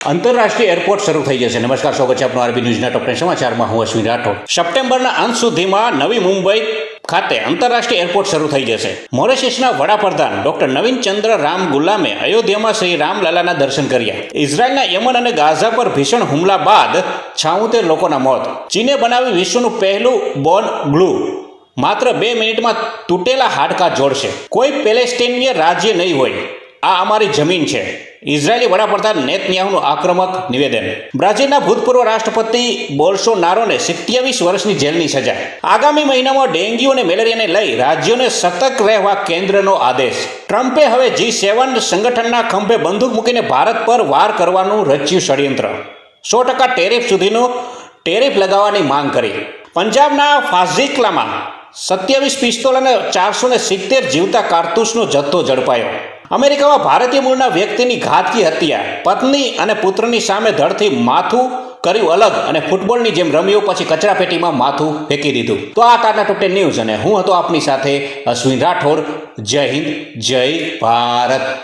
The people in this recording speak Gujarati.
આંતરરાષ્ટ્રીય એરપોર્ટ શરૂ થઈ જશે. નમસ્કાર, સ્વાગત છે આપનું આરબી ન્યૂઝના ટોપ 10 સમાચારમાં. હું અશ્વિન રાઠોડ. સપ્ટેમ્બરના અંત સુધીમાં નવી મુંબઈ ખાતે આંતરરાષ્ટ્રીય એરપોર્ટ શરૂ થઈ જશે. મોરેશિયસના વડાપ્રધાન ડોક્ટર નવીન ચંદ્ર રામ ગુલામે અયોધ્યામાં શ્રી રામલલાના દર્શન કર્યા. ઇઝરાયલના યમન અને ગાઝા પર ભીષણ હુમલા બાદ 76 લોકોના મોત. ચીને બનાવ્યું વિશ્વનું પહેલું બોન ગ્લુ. માત્ર 2 મિનિટમાં તૂટેલા હાડકાં જોડશે. કોઈ પેલેસ્ટીનીય રાજ્ય નહીં હોય, આ અમારી જમીન છે. ઇઝરાયેલી વડાપ્રધાન નેતન્યાહુનું આક્રમક નિવેદન. બ્રાઝિલના ભૂતપૂર્વ રાષ્ટ્રપતિ બોલ્સોનારોને 27 વર્ષની જેલની સજા. આગામી મહિનામાં ડેન્ગ્યુ અને મેલેરિયાને લઈ રાજ્યોને સતર્ક રહેવા કેન્દ્રનો આદેશ. ટ્રમ્પે હવે G7 સંગઠનના ખંભે બંદૂક મૂકીને ભારત પર વાર કરવાનું રચ્યું ષડયંત્ર. 100% ટેરિફ સુધીનું ટેરિફ લગાવવાની માંગ કરી. પંજાબના ફાઝિકલામાં 27 પિસ્તોલ અને 470 જીવતા કારતૂસનો જથ્થો ઝડપાયો. અમેરિકામાં ભારતીય મૂળના વ્યક્તિની ઘાતકી હત્યા. પત્ની અને પુત્રની સામે ધડથી માથું કર્યું અલગ અને ફૂટબોલની જેમ રમ્યો, પછી કચરાપેટીમાં માથું ફેંકી દીધું. તો આ તારના ટોપ 10 ન્યૂઝ અને હું હતો આપની સાથે અશ્વિન રાઠોડ. જય હિન્દ, જય ભારત.